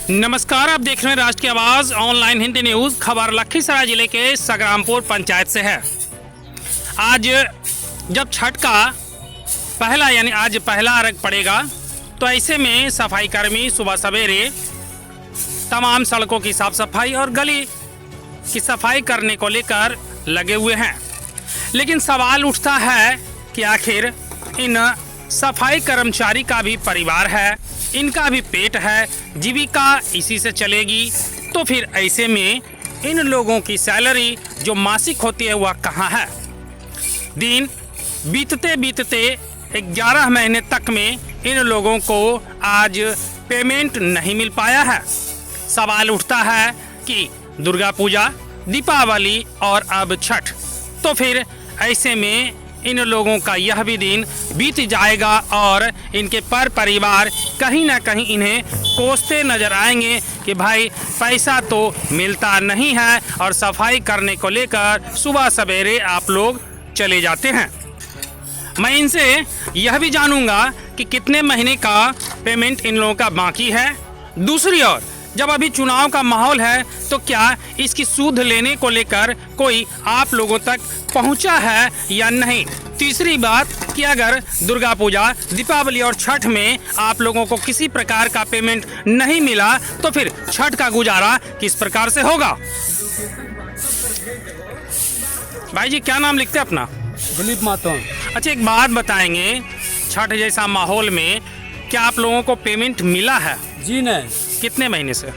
नमस्कार, आप देख रहे हैं राष्ट्र की आवाज ऑनलाइन हिंदी न्यूज। खबर लखीसराय जिले के संग्रामपुर पंचायत से है। आज जब छठ का आज पहला अर्घ पड़ेगा, तो ऐसे में सफाई कर्मी सुबह सवेरे तमाम सड़कों की साफ सफाई और गली की सफाई करने को लेकर लगे हुए हैं। लेकिन सवाल उठता है कि आखिर इन सफाई कर्मचारी का भी परिवार है, इनका भी पेट है, जीविका इसी से चलेगी। तो फिर ऐसे में इन लोगों की सैलरी जो मासिक होती है वह कहाँ है? दिन बीतते बीतते 11 महीने तक में इन लोगों को आज पेमेंट नहीं मिल पाया है। सवाल उठता है कि दुर्गा पूजा, दीपावली और अब छठ, तो फिर ऐसे में इन लोगों का यह भी दिन बीत जाएगा और इनके परिवार कहीं ना कहीं इन्हें कोसते नजर आएंगे कि भाई पैसा तो मिलता नहीं है और सफाई करने को लेकर सुबह सवेरे आप लोग चले जाते हैं। मैं इनसे यह भी जानूंगा कि कितने महीने का पेमेंट इन लोगों का बाकी है। दूसरी ओर जब अभी चुनाव का माहौल है तो क्या इसकी सूद लेने को लेकर कोई आप लोगों तक पहुंचा है या नहीं? तीसरी बात कि अगर दुर्गा पूजा, दीपावली और छठ में आप लोगों को किसी प्रकार का पेमेंट नहीं मिला तो फिर छठ का गुजारा किस प्रकार से होगा? भाई जी, क्या नाम लिखते हैं अपना? दिलीप मातो। अच्छा, एक बात बताएंगे, छठ जैसा माहौल में क्या आप लोगों को पेमेंट मिला है? जी नहीं। कितने महीने से?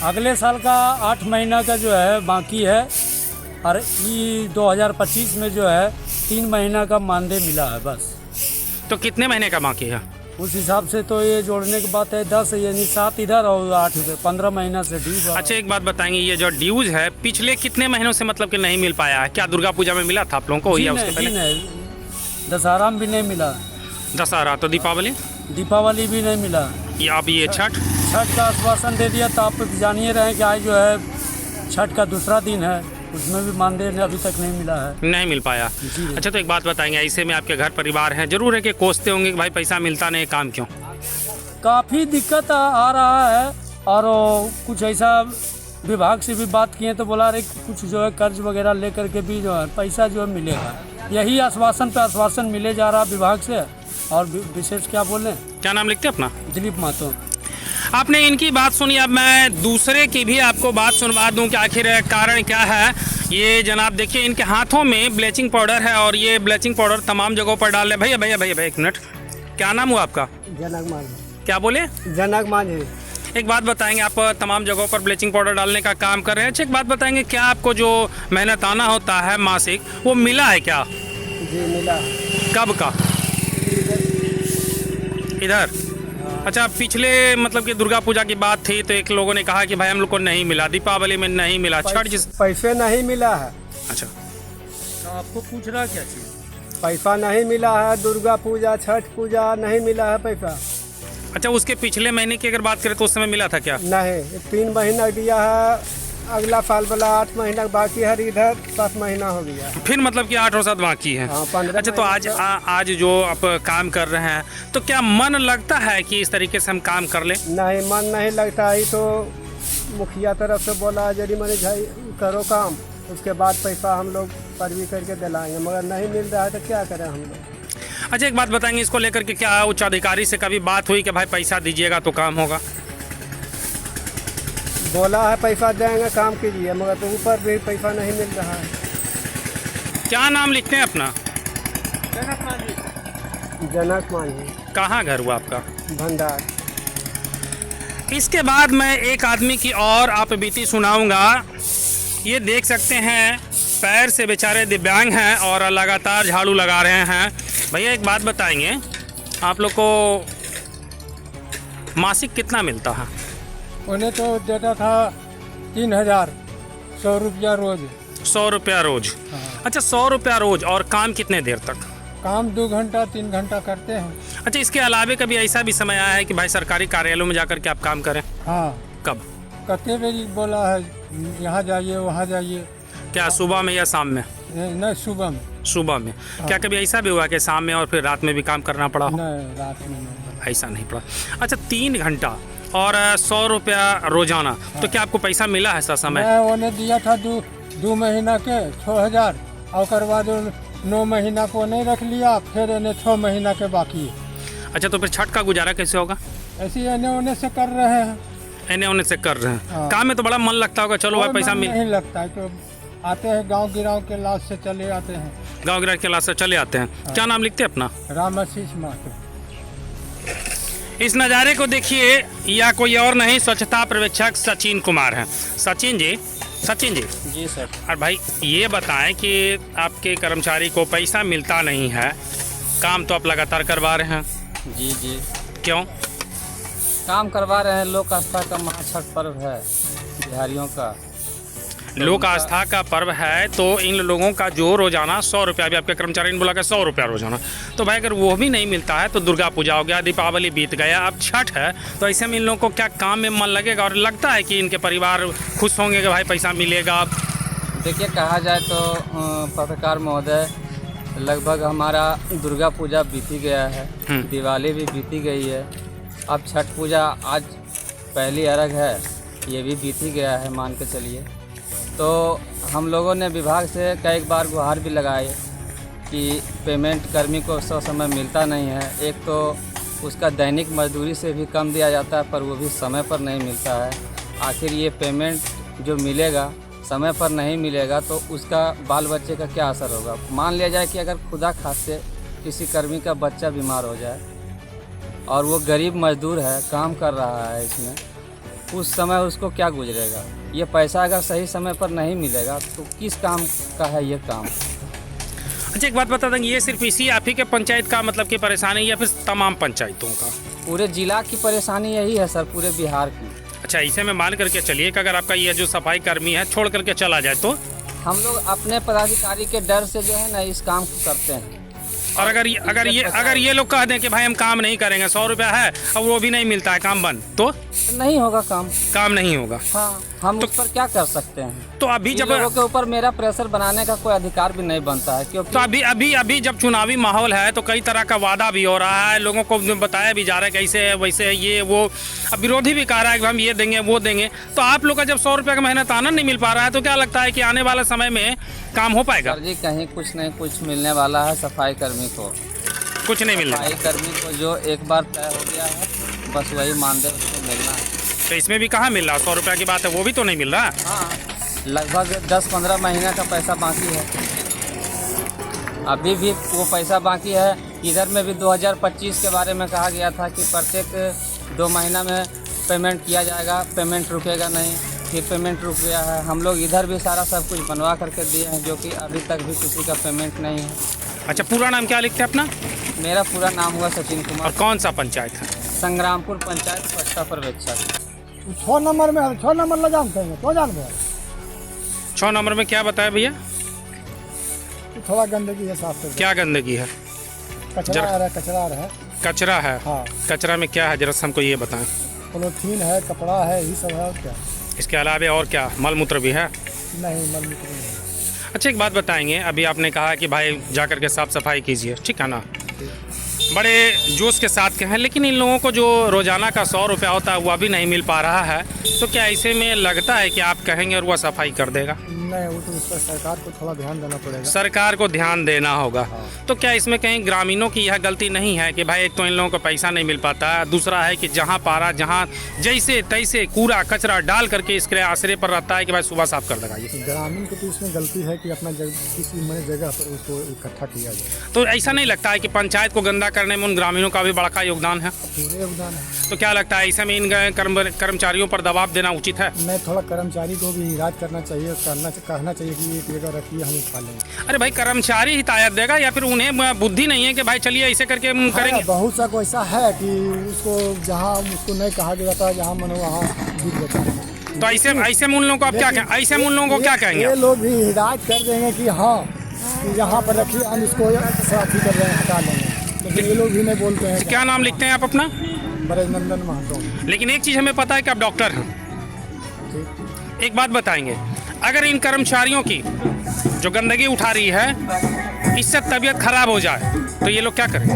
अगले साल का 8 महीना का जो है बाकी है और ये 2025 में जो है 3 महीना का मानदेय मिला है बस। तो कितने महीने का बाकी है? उस हिसाब से तो ये जोड़ने की बात है 10 यानी 7 इधर और 8 इधर, 15 महीना से ड्यूज। अच्छा, एक बात बताएंगे, ये जो ड्यूज है पिछले कितने महीनों से मतलब कि नहीं मिल पाया है? क्या दुर्गा पूजा में मिला था आप लोगों को या उसके पहले? नहीं, दशहरा में भी नहीं मिला। दशहरा तो दीपावली भी नहीं मिला। या अब ये छठ का आश्वासन दे दिया, तो आप जानिए रहे कि आज जो है छठ का दूसरा दिन है, उसमें भी मानदेय अभी तक नहीं मिला है। नहीं मिल पाया। अच्छा, तो एक बात बताएंगे, ऐसे में आपके घर परिवार हैं, जरूर है कि कोसते होंगे कि भाई पैसा मिलता नहीं, काम क्यों? काफ़ी दिक्कत आ रहा है और कुछ ऐसा विभाग से भी बात किए तो बोला रहे कुछ जो है कर्ज वगैरह लेकर के भी जो है पैसा जो है मिलेगा। यही आश्वासन पे आश्वासन मिले जा रहा विभाग से। और विशेष क्या बोले? क्या नाम लिखते हैं अपना? दिलीप मातो। आपने इनकी बात सुनी, अब मैं दूसरे की भी आपको बात सुनवा दूं कि आखिर कारण क्या है। ये जनाब देखिए, इनके हाथों में ब्लीचिंग पाउडर है और ये ब्लीचिंग पाउडर तमाम जगहों पर डाल रहे। भैया भैया भैया भैया एक मिनट, क्या नाम हुआ आपका? जनक मांझी। क्या बोले? जनक मांझी। एक बात बताएंगे, आप तमाम जगहों पर ब्लीचिंग पाउडर डालने का काम कर रहे हैं। अच्छा, एक बात बताएंगे, क्या आपको जो मेहनताना होता है मासिक, वो मिला है क्या? जी मिला। कब का? इधर? अच्छा, पिछले मतलब कि दुर्गा पूजा की बात थी तो एक लोगों ने कहा कि भाई हम लोग को नहीं मिला, दीपावली में नहीं मिला, छठ जिस पैसे नहीं मिला है। अच्छा, तो आपको पूछ रहा क्या चीज़? पैसा नहीं मिला है, दुर्गा पूजा, छठ पूजा नहीं मिला है पैसा। अच्छा, उसके पिछले महीने की अगर बात करें तो उस समय मिला था क्या? नहीं, 3 महीना दिया है, अगला साल वाला 8 महीना बाकी है, इधर 7 महीना हो गया। फिर मतलब कि 8 और 7 बाकी है। अच्छा, तो आज जो आप काम कर रहे हैं तो क्या मन लगता है कि इस तरीके से हम काम कर लें? नहीं, मन नहीं लगता है। तो मुखिया तरफ से बोला जरी मनी भाई करो काम, उसके बाद पैसा हम लोग परवी करके दिलाएंगे, मगर नहीं मिल रहा है तो क्या करें हम लोग। अच्छा, एक बात बताएंगे, इसको लेकर के क्या उच्च अधिकारी से कभी बात हुई कि भाई पैसा दीजिएगा तो काम होगा? बोला है पैसा देंगे, काम कीजिए, मगर तो ऊपर भी पैसा नहीं मिल रहा है। क्या नाम लिखते हैं अपना? जनक मांझी। कहाँ घर हुआ आपका? भंडार। इसके बाद मैं एक आदमी की और आप बीती सुनाऊंगा। ये देख सकते हैं, पैर से बेचारे दिव्यांग हैं और लगातार झाड़ू लगा रहे हैं। भैया एक बात बताएंगे, आप लोग को मासिक कितना मिलता है? उन्हें तो देता था 3000, 100 रुपया रोज। 100 रुपया रोज? हाँ। अच्छा, 100 रुपया रोज। और काम कितने देर तक? काम 2 घंटा 3 घंटा करते हैं। अच्छा, इसके अलावे कभी ऐसा भी समय आया है कि भाई सरकारी कार्यालयों में जाकर के आप काम करें? हाँ। कब? कते बेरी बोला है यहाँ जाइए वहाँ जाइए। क्या सुबह में या शाम में? नहीं, सुबह में। सुबह में? क्या कभी ऐसा भी हुआ कि शाम में और फिर रात में भी काम करना पड़ा? नहीं, रात में नहीं। ऐसा नहीं पड़ा। अच्छा, 3 घंटा और 100 रुपया रोजाना। तो क्या आपको पैसा मिला है ऐसा समय? मैं उन्हें दिया था दो महीना के 6,000 और बाद 9 महीना को नहीं रख लिया, फिर इन्हें 6 महीना के बाकी। अच्छा, तो फिर छठ का गुजारा कैसे होगा? ऐसे इन्हें उन्हें से कर रहे हैं। इन्हें उन्हें से कर रहे हैं। हाँ। काम में तो बड़ा मन लगता होगा, चलो भाई पैसा मिल। नहीं लगता है, तो आते हैं गांव गिराव के लाश से चले आते हैं। गाँव गिरा के लाश से चले आते हैं। क्या नाम लिखते हैं अपना? राम आशीष महतो। इस नज़ारे को देखिए, या कोई और नहीं, स्वच्छता पर्यवेक्षक सचिन कुमार हैं। सचिन जी जी सर। और भाई ये बताएं कि आपके कर्मचारी को पैसा मिलता नहीं है, काम तो आप लगातार करवा रहे हैं, जी क्यों? काम करवा रहे हैं। लोक आस्था का महाछठ पर्व है बिहारियों का। लोक आस्था का पर्व है, तो इन लोगों का जो रोजाना 100 रुपया, अभी आपके कर्मचारी ने बोला कि 100 रुपया रोजाना, तो भाई अगर वो भी नहीं मिलता है तो दुर्गा पूजा हो गया, दीपावली बीत गया, अब छठ है, तो ऐसे में इन लोगों को क्या काम में मन लगेगा? और लगता है कि इनके परिवार खुश होंगे कि भाई पैसा मिलेगा? देखिए, कहा जाए तो पत्रकार महोदय, लगभग हमारा दुर्गा पूजा बीती गया है, दिवाली भी बीती गई है, अब छठ पूजा आज पहली अर्घ है, ये भी बीती गया है मान के चलिए। तो हम लोगों ने विभाग से कई बार गुहार भी लगाए कि पेमेंट कर्मी को समय मिलता नहीं है। एक तो उसका दैनिक मजदूरी से भी कम दिया जाता है, पर वो भी समय पर नहीं मिलता है। आखिर ये पेमेंट जो मिलेगा समय पर नहीं मिलेगा तो उसका बाल बच्चे का क्या असर होगा? मान लिया जाए कि अगर खुदा खास्ते किसी कर्मी का बच्चा बीमार हो जाए और वो गरीब मजदूर है, काम कर रहा है इसमें, उस समय उसको क्या गुजरेगा? ये पैसा अगर सही समय पर नहीं मिलेगा तो किस काम का है ये काम? अच्छा, एक बात बता देंगे, ये सिर्फ इसी आप ही के पंचायत का मतलब की परेशानी या फिर तमाम पंचायतों का? पूरे जिला की परेशानी यही है सर, पूरे बिहार की। अच्छा, इसे में मान करके चलिए कि अगर आपका ये जो सफाई कर्मी है छोड़ करके चला जाए तो? हम लोग अपने पदाधिकारी के डर से जो है ना इस काम को करते हैं। और अगर ये लोग कह दें कि भाई हम काम नहीं करेंगे, 100 रुपया है और वो भी नहीं मिलता है, काम बंद, तो नहीं होगा काम नहीं होगा। हाँ, हम उस पर क्या कर सकते हैं? तो अभी जब लोगों के ऊपर मेरा प्रेशर बनाने का कोई अधिकार भी नहीं बनता है, क्योंकि तो अभी जब चुनावी माहौल है तो कई तरह का वादा भी हो रहा है, लोगों को बताया भी जा रहा है कि ऐसे है वैसे है ये वो, अब विरोधी भी कह रहा है कि हम ये देंगे वो देंगे। तो आप लोग का जब 100 रुपये का मेहनत आनंद नहीं मिल पा रहा है तो क्या लगता है कि आने वाले समय में काम हो पाएगा? सर जी, कहीं कुछ नहीं कुछ मिलने वाला है। सफाई कर्मी को कुछ नहीं मिल रहा। सफाई कर्मी को जो एक बार तय हो गया है बस वही मानदेय उसको मिलना है। तो इसमें भी कहाँ मिल रहा? 100 रुपये की बात है, वो भी तो नहीं मिल रहा। हाँ, लगभग 10-15 महीने का पैसा बाकी है, अभी भी वो पैसा बाकी है। इधर में भी 2025 के बारे में कहा गया था कि प्रत्येक 2 महीना में पेमेंट किया जाएगा, पेमेंट रुकेगा नहीं, फिर पेमेंट रुक गया है। हम लोग इधर भी सारा सब कुछ बनवा करके दिए हैं, जो कि अभी तक भी किसी का पेमेंट नहीं है। अच्छा, पूरा नाम क्या लिखते हैं अपना? मेरा पूरा नाम हुआ सचिन और कुमार। कौन सा पंचायत है? संग्रामपुर पंचायत स्वच्छता पर्यवेक्षक। 6 नंबर में 6 नंबर ल जानते हैं तो जानते हैं। 6 नंबर में क्या बताया भैया? थोड़ा गंदगी है, साफ कर। क्या गंदगी है? कचरा आ रहा है, कचरा है। कचरा है। हाँ, कचरा में क्या है जरा हमको ये बताएं। पॉलीथीन है, कपड़ा है, यही सब है। और क्या? इसके अलावा और क्या? मल मूत्र भी है? नहीं, मल मूत्र नहीं। अच्छा, एक बात बताएंगे, अभी आपने कहा कि भाई जा कर के साफ सफाई कीजिए, ठीक है ना, बड़े जोश के साथ के हैं, लेकिन इन लोगों को जो रोजाना का 100 रुपया होता है वह भी नहीं मिल पा रहा है, तो क्या ऐसे में लगता है कि आप कहेंगे और वह सफाई कर देगा? नहीं, वो तो उस पर सरकार को थोड़ा ध्यान देना पड़ेगा। सरकार को ध्यान देना होगा। हाँ। तो क्या इसमें कहीं ग्रामीणों की यह गलती नहीं है कि भाई एक तो इन लोगों को पैसा नहीं मिल पाता है, दूसरा है कि जहाँ पारा जहाँ जैसे तैसे कूड़ा कचरा डाल करके इसके आश्रय पर रहता है कि भाई सुबह साफ कर देगा? ये ग्रामीण की तो इसमें गलती है कि अपना किसी नई जगह पर उसको इकट्ठा किया जाए। तो ऐसा नहीं लगता है कि पंचायत को गंदा करने में उन ग्रामीणों का भी बड़ा योगदान है? पूरे योगदान है। तो क्या लगता है ऐसे में इन कर्मचारियों पर दबाव देना उचित है? नहीं, थोड़ा कर्मचारी को भी हिदायत करना चाहिए, कहना चाहिए कि ये जगह रखिए, हम उठा लेंगे। अरे भाई, कर्मचारी हिदायत देगा या फिर उन्हें बुद्धि नहीं है कि भाई चलिए ऐसे करके हम करेंगे? बहुत सा कोई ऐसा है कि उसको जहाँ उसको नहीं कहा गया था, जहाँ मन वहाँ गिर जाता है। तो ऐसे में उन लोगों को आप क्या कहें? ऐसे में उन लोगों को क्या कहेंगे? ये लोग भी हिदायत कर देंगे कि हाँ कि यहाँ पर रखिए, हम इसको साफ ही कर रहे हैं, हटा लेंगे, लेकिन ये लोग भी नहीं बोलते हैं। क्या नाम लिखते हैं आप अपना? ब्रजनंदन महतो। लेकिन एक चीज़ हमें पता है कि आप डॉक्टर हैं। एक बात बताएंगे, अगर इन कर्मचारियों की जो गंदगी उठा रही है इससे तबीयत खराब हो जाए तो ये लोग क्या करेंगे?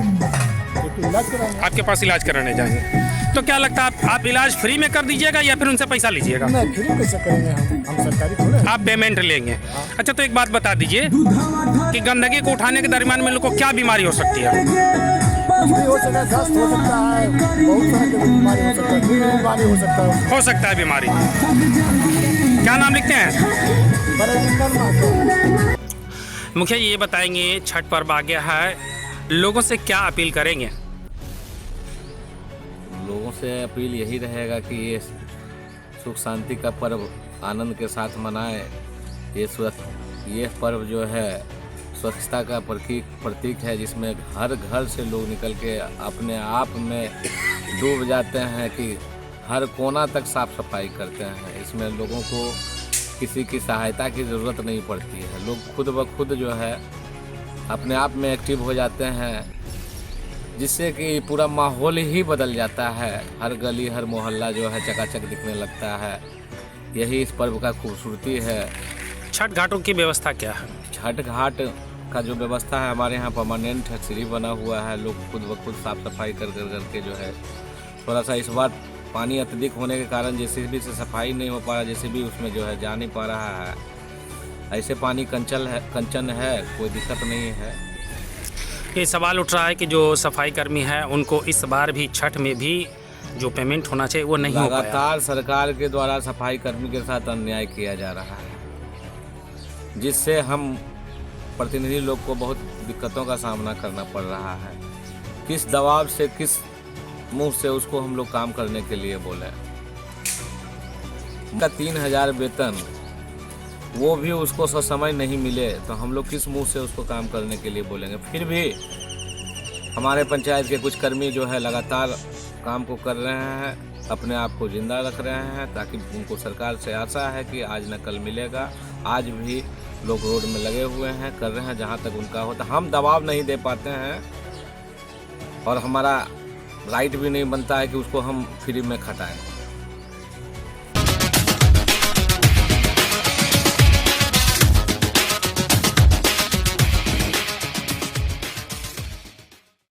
इलाज कराएंगे। आपके पास इलाज कराने जाएंगे। तो क्या लगता है आप इलाज फ्री में कर दीजिएगा या फिर उनसे पैसा लीजिएगा? नहीं, फ्री कैसे करेंगे हम सरकारी थोड़े हैं। आप पेमेंट लेंगे। अच्छा, तो एक बात बता दीजिए कि गंदगी को उठाने के दरमियान में लोग को क्या बीमारी हो सकती है? कुछ भी हो सकता है, दस्त हो सकता है, बहुत तरह की बीमारी हो सकता है, कोई भी बीमारी हो सकता है। हो सकता है बीमारी। क्या नाम लिखते हैं? बड़े मार्केट। मुखिया ये बताएंगे, छठ पर्व आ गया है, लोगों से क्या अपील करेंगे? लोगों से अपील यही रहेगा कि ये सुख शांति का पर्व आनंद के साथ मनाएं। ये पर्व जो है स्वच्छता का प्रतीक है, जिसमें हर घर से लोग निकल के अपने आप में डूब जाते हैं कि हर कोना तक साफ सफाई करते हैं। इसमें लोगों को किसी की सहायता की ज़रूरत नहीं पड़ती है। लोग खुद ब खुद जो है अपने आप में एक्टिव हो जाते हैं, जिससे कि पूरा माहौल ही बदल जाता है। हर गली हर मोहल्ला जो है चकाचक दिखने लगता है। यही इस पर्व का खूबसूरती है। छठ घाटों की व्यवस्था क्या है? छठ घाट का जो व्यवस्था है हमारे यहाँ परमानेंट है, सीढ़ी बना हुआ है। लोग खुद ब खुद साफ सफाई करके जो है, थोड़ा सा इस बार पानी अत्यधिक होने के कारण जेसीबी से सफाई नहीं हो पा रहा, जेसीबी उसमें जो है जा नहीं पा रहा है। ऐसे पानी कंचन है, कोई दिक्कत नहीं है। ये सवाल उठ रहा है कि जो सफाई कर्मी है उनको इस बार भी छठ में भी जो पेमेंट होना चाहिए वो नहीं हो पाया। लगातार सरकार के द्वारा सफाई कर्मी के साथ अन्याय किया जा रहा है, जिससे हम प्रतिनिधि लोग को बहुत दिक्कतों का सामना करना पड़ रहा है। किस दबाव से, किस मुंह से उसको हम लोग काम करने के लिए बोले। उनका 3000 वेतन, वो भी उसको समय नहीं मिले तो हम लोग किस मुंह से उसको काम करने के लिए बोलेंगे। फिर भी हमारे पंचायत के कुछ कर्मी जो है लगातार काम को कर रहे हैं, अपने आप को जिंदा रख रहे हैं, ताकि उनको सरकार से आशा है कि आज न कल मिलेगा। आज भी लोग रोड में लगे हुए हैं, कर रहे हैं जहां तक उनका होता। हम दबाव नहीं दे पाते हैं और हमारा राइट भी नहीं बनता है कि उसको हम फ्री में खटाएं।